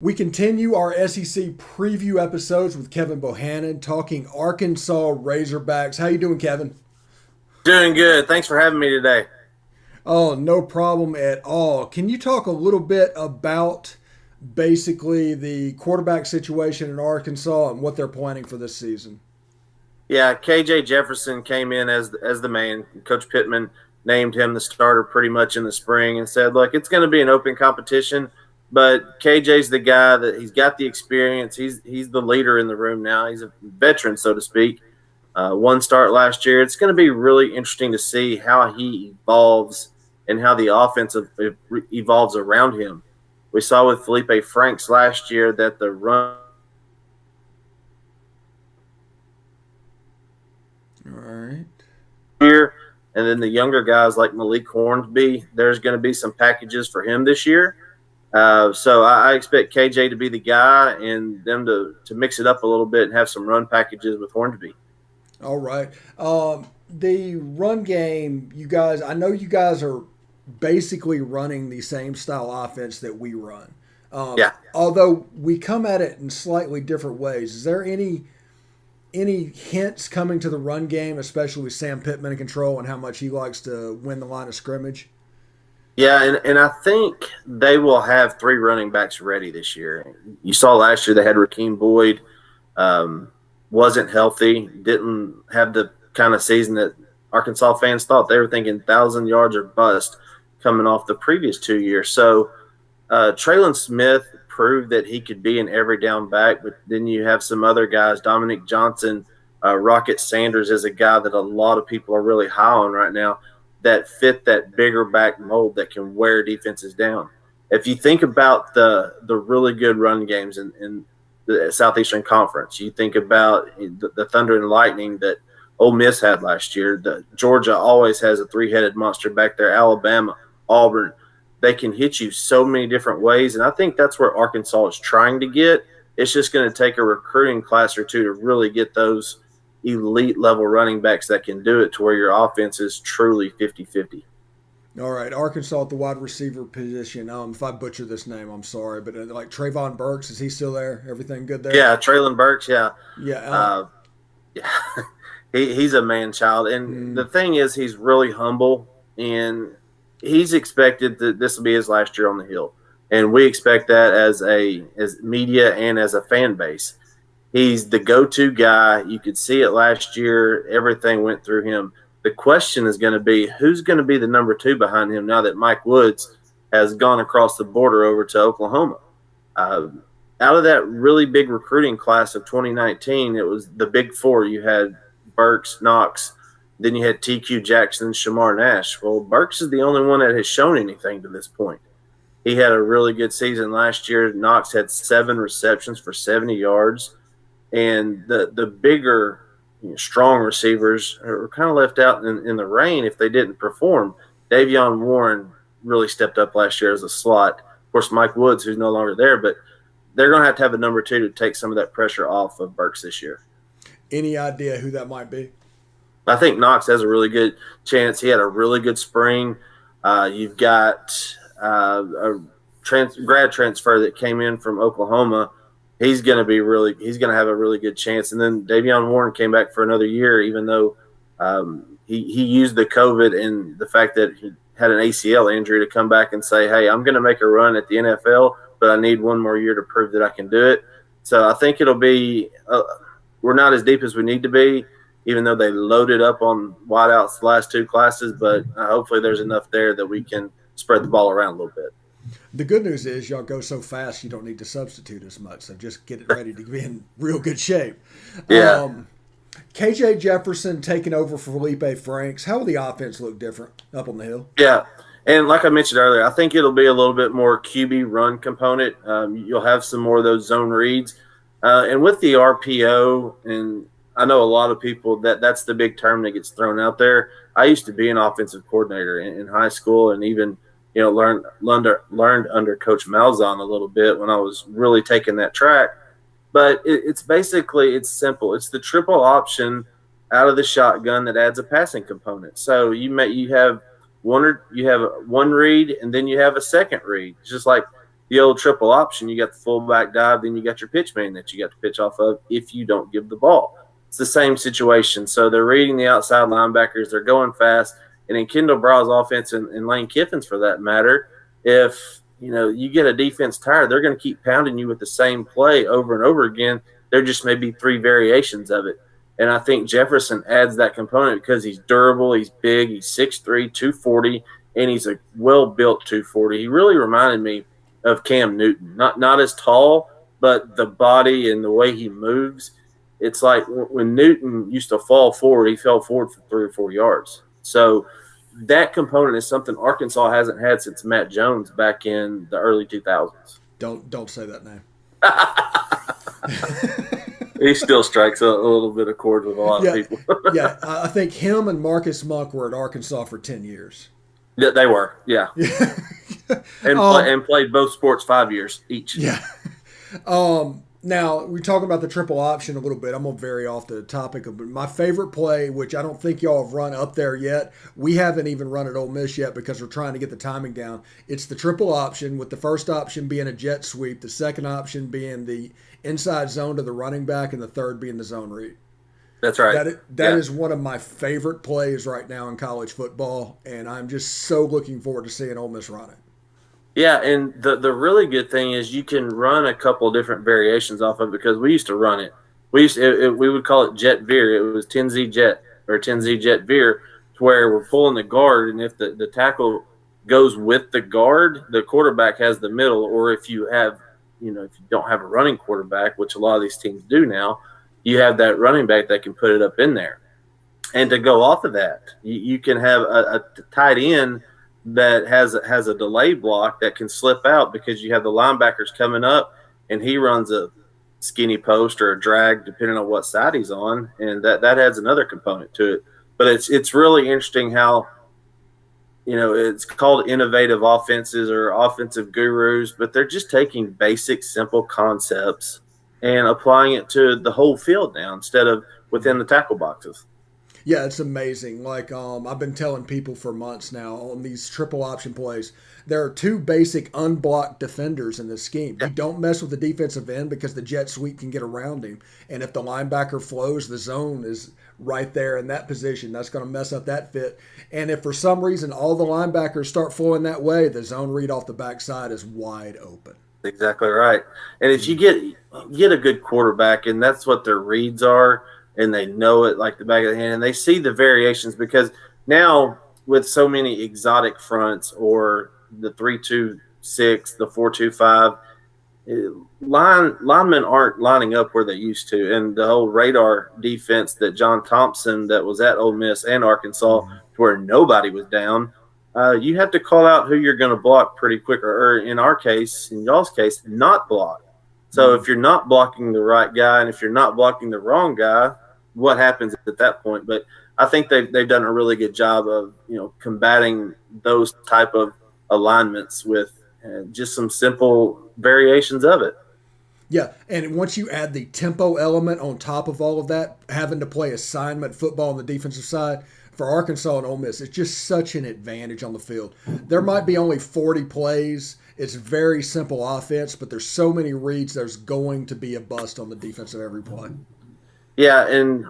We continue our SEC preview episodes with Kevin Bohannon talking Arkansas Razorbacks. How you doing, Kevin? Doing good. Thanks for having me today. Oh, no problem at all. Can you talk a little bit about basically the quarterback situation in Arkansas and what they're planning for this season? Yeah, KJ Jefferson came in as the man. Coach Pittman named him the starter pretty much in the spring and said, "Look, it's going to be an open competition, but KJ's the guy that he's got the experience. He's the leader in the room now. He's a veteran, so to speak. One start last year. It's going to be really interesting to see how he evolves and how the offense evolves around him. We saw with Felipe Franks last year that the run All right. year, and then the younger guys like Malik Hornsby, there's going to be some packages for him this year. So I expect KJ to be the guy and them to mix it up a little bit and have some run packages with Hornsby. All right. The run game, you guys, I know you guys are basically running the same style offense that we run. Yeah. Although we come at it in slightly different ways. Is there any hints coming to the run game, especially with Sam Pittman in control and how much he likes to win the line of scrimmage? Yeah, and I think they will have three running backs ready this year. You saw last year they had Raheem Boyd, um, wasn't healthy, didn't have the kind of season that Arkansas fans thought. They were thinking 1,000 yards or bust coming off the previous 2 years. So Traylon Smith proved that he could be an every down back, but then you have some other guys. Dominic Johnson, Rocket Sanders is a guy that a lot of people are really high on right now that fit that bigger back mold that can wear defenses down. If you think about the really good run games in the Southeastern Conference, you think about the Thunder and Lightning that Ole Miss had last year. Georgia always has a three-headed monster back there. Alabama, Auburn, they can hit you so many different ways. And I think that's where Arkansas is trying to get. It's just going to take a recruiting class or two to really get those elite level running backs that can do it to where your offense is truly 50-50. All right, Arkansas at the wide receiver position. If I butcher this name, I'm sorry, but like Trayvon Burks, is he still there? Everything good there? Yeah, Traylon Burks, yeah. Yeah. Yeah. He's a man child. And the Mm, thing is, he's really humble and he's expected that this will be his last year on the hill. And we expect that as media and as a fan base. He's the go-to guy. You could see it last year. Everything went through him. The question is going to be who's going to be the number two behind him now that Mike Woods has gone across the border over to Oklahoma. Uh, Out of that really big recruiting class of 2019, it was the big four. You had Burks, Knox, then you had TQ Jackson, Shamar Nash. Well, Burks is the only one that has shown anything to this point. He had a really good season last year. Knox had 7 receptions for 70 yards and the bigger, strong receivers are kind of left out in the rain if they didn't perform. Davion Warren really stepped up last year as a slot. Of course, Mike Woods, who's no longer there, but they're going to have a number two to take some of that pressure off of Burks this year. any idea who that might be? I think Knox has a really good chance. He had a really good spring. You've got a grad transfer that came in from Oklahoma. He's going to have a really good chance. And then Davion Warren came back for another year, even though he used the COVID and the fact that he had an ACL injury to come back and say, hey, I'm going to make a run at the NFL, but I need one more year to prove that I can do it. So I think it'll be we're not as deep as we need to be, even though they loaded up on wideouts the last two classes, but hopefully there's enough there that we can spread the ball around a little bit. The good news is y'all go so fast you don't need to substitute as much. So just get it ready to be in real good shape. Yeah. KJ Jefferson taking over for Felipe Franks. How will the offense look different up on the hill? Yeah. And like I mentioned earlier, I think it'll be a little bit more QB run component. You'll have some more of those zone reads. And with the RPO, and I know a lot of people that's the big term that gets thrown out there. I used to be an offensive coordinator in high school and even learned under Coach Malzahn a little bit when I was really taking that track. But it's basically it's simple. It's the triple option out of the shotgun that adds a passing component. So you have one read and then you have a second read. It's just like the old triple option, you got the fullback dive, then you got your pitch man that you got to pitch off of if you don't give the ball. It's the same situation. So they're reading the outside linebackers, they're going fast. And in Kendall Brow's offense and Lane Kiffin's for that matter, if you get a defense tired, they're going to keep pounding you with the same play over and over again. There just may be three variations of it. And I think Jefferson adds that component because he's durable, he's big, he's 6'3", 240, and he's a well-built 240. He really reminded me of Cam Newton. Not as tall, but the body and the way he moves. It's like when Newton used to fall forward, he fell forward for 3 or 4 yards. So that component is something Arkansas hasn't had since Matt Jones back in the early 2000s. Don't say that name. He still strikes a little bit of chord with a lot of people. Yeah, I think him and Marcus Monk were at Arkansas for 10 years. Yeah, they were, yeah. and played both sports 5 years each. Yeah. Now, we're talking about the triple option a little bit. I'm going to vary off the topic of my favorite play, which I don't think y'all have run up there yet. We haven't even run at Ole Miss yet because we're trying to get the timing down. It's the triple option, with the first option being a jet sweep, the second option being the inside zone to the running back, and the third being the zone read. That's right. That is one of my favorite plays right now in college football, and I'm just so looking forward to seeing Ole Miss run it. Yeah, and the really good thing is you can run a couple different variations off of it because we used to run it. We would call it jet veer. It was 10Z jet or 10Z jet veer, to where we're pulling the guard, and if the tackle goes with the guard, the quarterback has the middle. Or if you have, if you don't have a running quarterback, which a lot of these teams do now, you have that running back that can put it up in there. And to go off of that, you can have a tight end that has a delay block that can slip out because you have the linebackers coming up and he runs a skinny post or a drag depending on what side he's on, and that adds another component to it. But it's really interesting how it's called innovative offenses or offensive gurus, but they're just taking basic simple concepts and applying it to the whole field now instead of within the tackle boxes. Yeah, it's amazing. Like I've been telling people for months now on these triple option plays, there are two basic unblocked defenders in this scheme. You don't mess with the defensive end because the jet sweep can get around him. And if the linebacker flows, the zone is right there in that position. That's going to mess up that fit. And if for some reason all the linebackers start flowing that way, the zone read off the backside is wide open. Exactly right. And if you get a good quarterback, and that's what their reads are, and they know it like the back of the hand, and they see the variations, because now with so many exotic fronts or the 3-2-6, the 4-2-5, linemen aren't lining up where they used to, and the whole radar defense that John Thompson that was at Ole Miss and Arkansas, where nobody was down, you have to call out who you're going to block pretty quick, or in our case, in y'all's case, not block. So if you're not blocking the right guy and if you're not blocking the wrong guy, what happens at that point? But I think they've done a really good job of combating those type of alignments with just some simple variations of it. Yeah, and once you add the tempo element on top of all of that, having to play assignment football on the defensive side, for Arkansas and Ole Miss, it's just such an advantage on the field. There might be only 40 plays. It's very simple offense, but there's so many reads, there's going to be a bust on the defense of every play. Yeah, and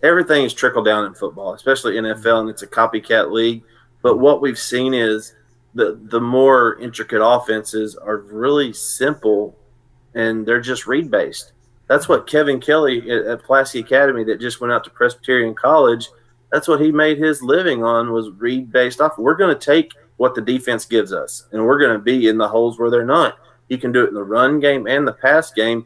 everything is trickled down in football, especially NFL, and it's a copycat league. But what we've seen is the more intricate offenses are really simple, and they're just read-based. That's what Kevin Kelly at Pulaski Academy that just went out to Presbyterian College, that's what he made his living on, was read-based off. We're going to take what the defense gives us, and we're going to be in the holes where they're not. You can do it in the run game and the pass game.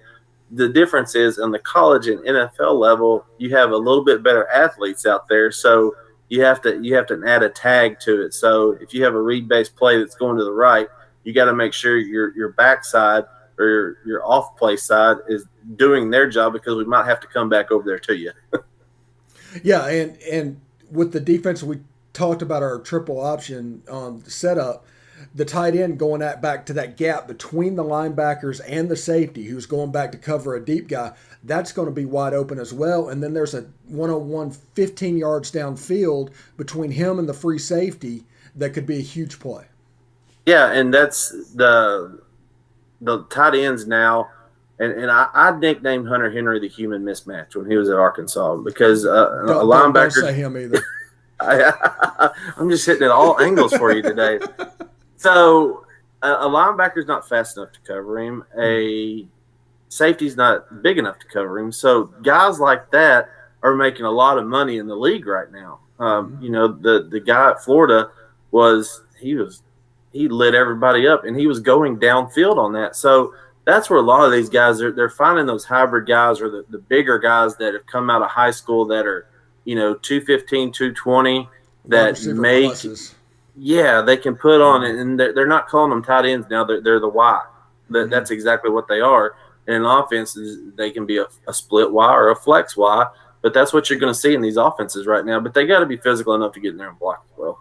The difference is on the college and NFL level, you have a little bit better athletes out there, so you have to add a tag to it. So if you have a read-based play that's going to the right, you got to make sure your backside or your off-play side is doing their job, because we might have to come back over there to you. Yeah, and with the defense, we talked about our triple option setup. The tight end going back to that gap between the linebackers and the safety, who's going back to cover a deep guy, that's going to be wide open as well. And then there's a one-on-one 15 yards downfield between him and the free safety that could be a huge play. Yeah, and that's the the tight ends now, and I nicknamed Hunter Henry the human mismatch when he was at Arkansas because a Don't linebacker. say him either. I'm just hitting at all angles for you today. So a linebacker's not fast enough to cover him. A safety's not big enough to cover him. So guys like that are making a lot of money in the league right now. The guy at Florida he lit everybody up, and he was going downfield on that. So that's where a lot of these guys they're finding those hybrid guys or the bigger guys that have come out of high school that are 215, 220 Wide that receiver make pluses. yeah, they can put on it, and they're not calling them tight ends now. They're the Y. Mm-hmm. That's exactly what they are. And in offenses, they can be a split Y or a flex Y, but that's what you're going to see in these offenses right now. But they got to be physical enough to get in there and block as well.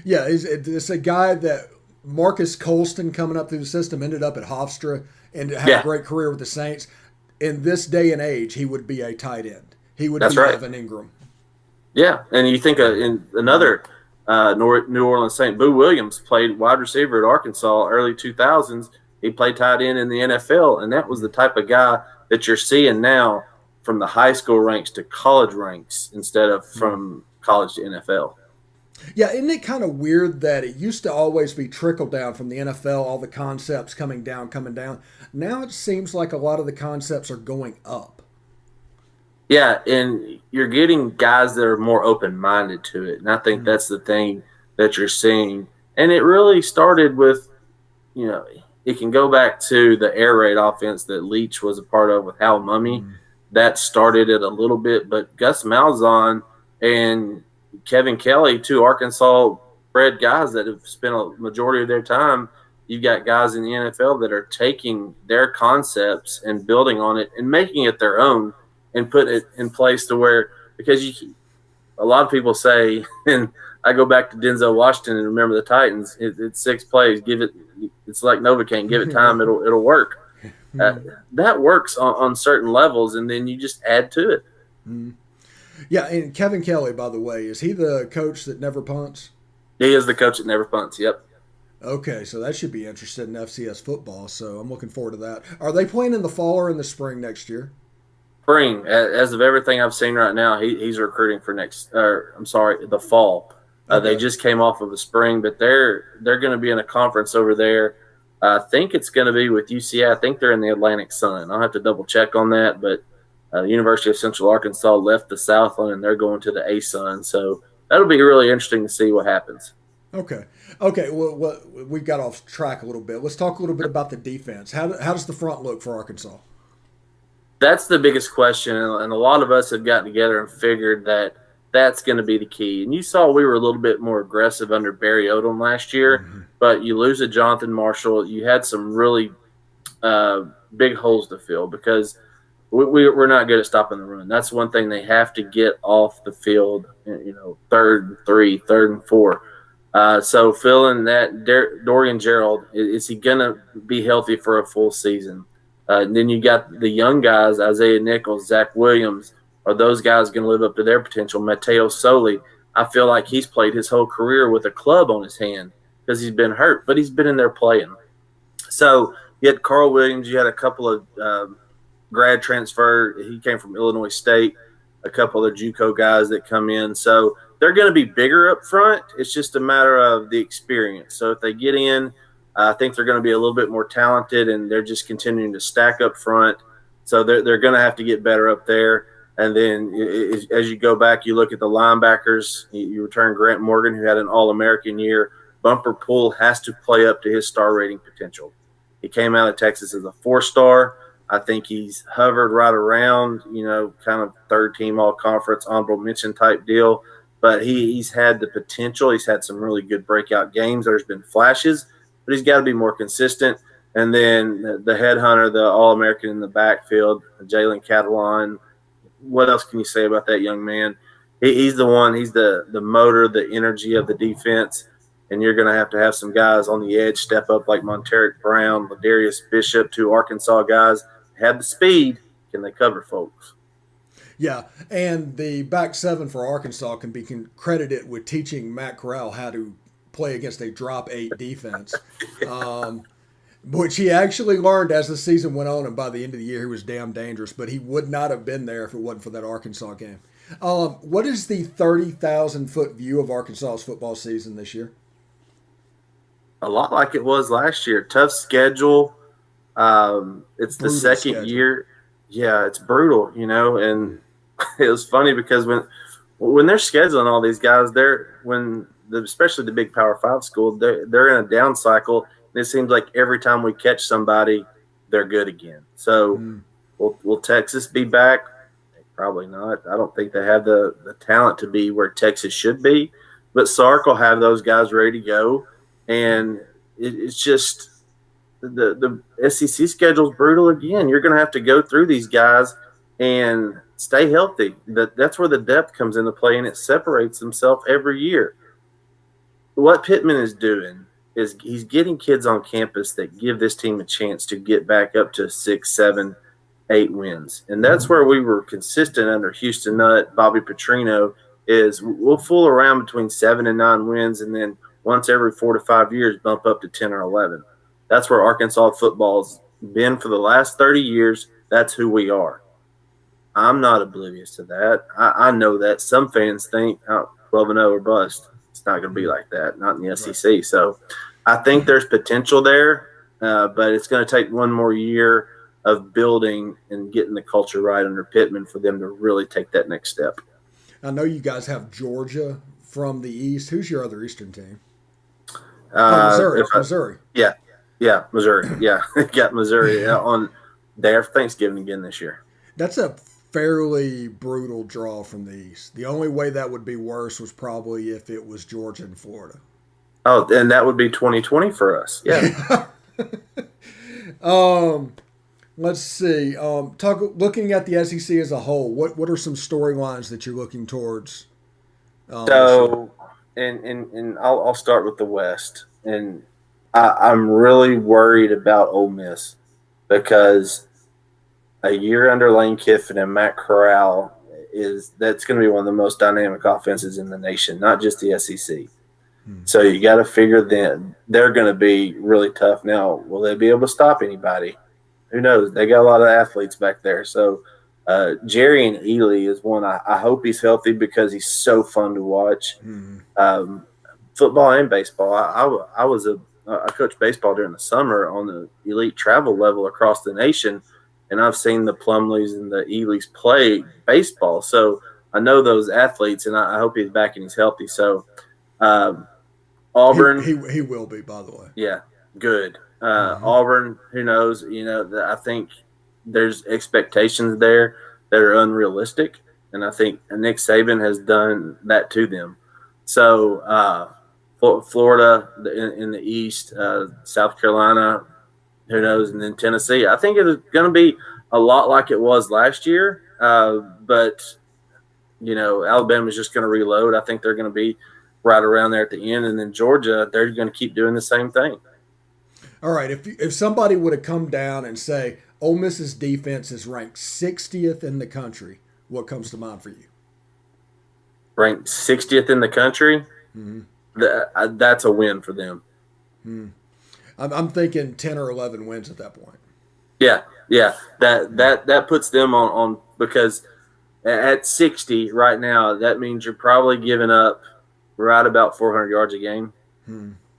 Yeah, it's a guy that Marcus Colston coming up through the system ended up at Hofstra and had a Yeah, great career with the Saints. In this day and age, he would be a tight end. He would that's be right. Evan Ingram. Yeah, and you think in another New Orleans Saint, Boo Williams played wide receiver at Arkansas early 2000s. He played tight end in the NFL, and that was the type of guy that you're seeing now from the high school ranks to college ranks instead of from college to NFL. Yeah, isn't it kind of weird that it used to always be trickle down from the NFL, all the concepts coming down, coming down. Now it seems like a lot of the concepts are going up. Yeah, and you're getting guys that are more open minded to it. And I think Mm, that's the thing that you're seeing. And it really started with, you know, it can go back to the air raid offense that Leach was a part of with Hal Mummy. mm. That started it a little bit, but Gus Malzahn and Kevin Kelly, two Arkansas bred guys that have spent a majority of their time. You've got guys in the NFL that are taking their concepts and building on it and making it their own and put it in place to where because a lot of people say, and I go back to Denzel Washington and remember the Titans. It's 6 plays. Give it. It's like Novocaine. Give it time. It'll work. Uh, Mm, that works on certain levels, and then you just add to it. mm. Yeah, and Kevin Kelly, by the way, is he the coach that never punts? He is the coach that never punts. Yep. Okay, so that should be interesting in FCS football. So I'm looking forward to that. Are they playing in the fall or in the spring next year? Spring, as of everything I've seen right now, he's recruiting for next. I'm sorry, the fall. They Okay. just came off of the spring, but they're going to be in a conference over there. I think it's going to be with UCI. I think they're in the Atlantic Sun. I'll have to double check on that, but University of Central Arkansas left the Southland and they're going to the A Sun. So that'll be really interesting to see what happens. Okay. Okay. Well, we got off track a little bit. Let's talk a little bit about the defense. How does the front look for Arkansas? That's the biggest question, and a lot of us have gotten together and figured that that's going to be the key. And you saw we were a little bit more aggressive under Barry Odom last year, Mm-hmm. but you lose a Jonathan Marshall. You had some really uh, big holes to fill because we're not good at stopping the run. That's one thing they have to get off the field. Third and three, third and four. So filling that Dorian Gerald, is he going to be healthy for a full season? Then you got the young guys, Isaiah Nichols, Zach Williams. Are those guys going to live up to their potential? Mateo Soli, I feel like he's played his whole career with a club on his hand because he's been hurt, but he's been in there playing. So you had Carl Williams, you had a couple of grad transfer. He came from Illinois State. A couple of JUCO guys that come in. So they're going to be bigger up front. It's just a matter of the experience. So if they get in, I think they're going to be a little bit more talented, and they're just continuing to stack up front. So they're going to have to get better up there. And then as you go back, you look at the linebackers. You return Grant Morgan, who had an All-American year. Bumper Pool has to play up to his star rating potential. He came out of Texas as a 4-star. I think he's hovered right around, kind of third team all conference, honorable mention type deal. But he's had the potential. He's had some really good breakout games. There's been flashes, but he's got to be more consistent. And then the headhunter, the All American in the backfield, Jalen Catalon. What else can you say about that young man? He's the one. He's the motor, the energy of the defense. And you're going to have some guys on the edge step up like Monteric Brown, Ladarius Bishop, two Arkansas guys have the speed. Can they cover folks? Yeah, and the back seven for Arkansas can be credited with teaching Matt Corral how to play against a drop eight defense. Um, which he actually learned as the season went on, and by the end of the year, he was damn dangerous. But he would not have been there if it wasn't for that Arkansas game. What is the 30,000-foot view of Arkansas's football season this year? A lot like it was last year. Tough schedule. It's the Brutal second schedule. year. Yeah, it's brutal, and it was funny because when they're scheduling all these guys, especially the big Power Five school, they're in a down cycle. And it seems like every time we catch somebody, they're good again. So Mm. will Texas be back? Probably not. I don't think they have the talent to be where Texas should be. But Sark will have those guys ready to go, and it's just the SEC schedule is brutal again. You're going to have to go through these guys and stay healthy. That's where the depth comes into play, and it separates himself every year. What Pittman is doing is he's getting kids on campus that give this team a chance to get back up to 6, 7, 8 wins. And that's where we were consistent under Houston Nutt, Bobby Petrino, is we'll fool around between 7 and 9 wins, and then once every 4 to 5 years bump up to 10 or 11. That's where Arkansas football's been for the last 30 years. That's who we are. I'm not oblivious to that. I know that some fans think 12 and 0 or bust. It's not going to be like that, not in the SEC. Right. So I think there's potential there, but it's going to take one more year of building and getting the culture right under Pittman for them to really take that next step. I know you guys have Georgia from the East. Who's your other Eastern team? Missouri. Yeah, Missouri. Yeah, got Missouri on day after Thanksgiving again this year. That's a fairly brutal draw from the East. The only way that would be worse was probably if it was Georgia and Florida. Oh, and that would be 2020 for us. Yeah. Let's see. Looking at the SEC as a whole, what are some storylines that you're looking towards? And I'll start with the West, and I'm really worried about Ole Miss because a year under Lane Kiffin and Matt Corral that's going to be one of the most dynamic offenses in the nation, not just the SEC. So you got to figure they're going to be really tough. Now, will they be able to stop anybody? Who knows? They got a lot of athletes back there. So Jerry and Ely is one. I hope he's healthy because he's so fun to watch. Football and baseball. I coached baseball during the summer on the elite travel level across the nation, and I've seen the Plumleys and the Elys play baseball. So I know those athletes, and I hope he's back and he's healthy. So Auburn. He will be, by the way. Yeah, good. Auburn, who knows? I think there's expectations there that are unrealistic, and I think Nick Saban has done that to them. So Florida in the East, South Carolina, who knows, and then Tennessee. I think it's going to be a lot like it was last year, but Alabama's just going to reload. I think they're going to be right around there at the end, and then Georgia, they're going to keep doing the same thing. All right, if somebody would have come down and say Ole Miss's defense is ranked 60th in the country, what comes to mind for you? Ranked 60th in the country? That's a win for them. I'm thinking 10 or 11 wins at that point. Yeah. That puts them on because at 60 right now, that means you're probably giving up right about 400 yards a game.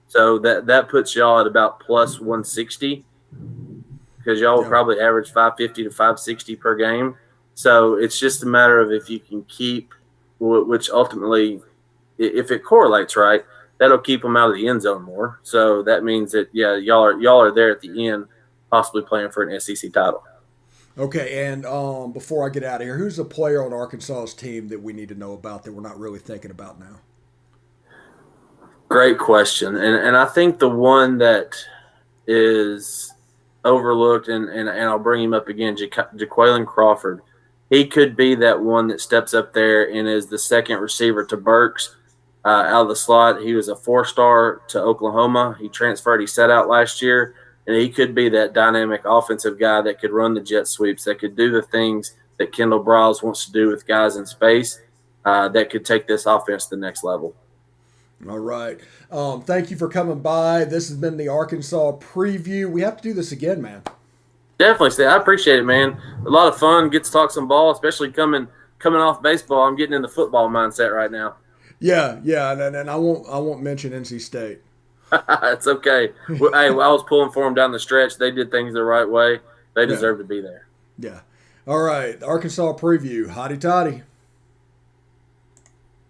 So that puts y'all at about plus 160 because y'all will probably average 550 to 560 per game. So it's just a matter of if you can keep, which ultimately, if it correlates right, that'll keep them out of the end zone more. So that means that y'all are there at the end, possibly playing for an SEC title. Okay, and before I get out of here, who's a player on Arkansas's team that we need to know about that we're not really thinking about now? Great question, and I think the one that is overlooked, and I'll bring him up again, Jaquaylin Crawford. He could be that one that steps up there and is the second receiver to Burks out of the slot. He was a 4-star to Oklahoma. He transferred. He sat out last year, and he could be that dynamic offensive guy that could run the jet sweeps, that could do the things that Kendall Briles wants to do with guys in space, that could take this offense to the next level. All right. Thank you for coming by. This has been the Arkansas preview. We have to do this again, man. Definitely, Steve. I appreciate it, man. A lot of fun. Get to talk some ball, especially coming off baseball. I'm getting in the football mindset right now. Yeah, yeah, and I won't mention NC State. It's okay. Well, hey, I was pulling for them down the stretch. They did things the right way. They Yeah, deserve to be there. yeah. All right, Arkansas preview. Hotty toddy.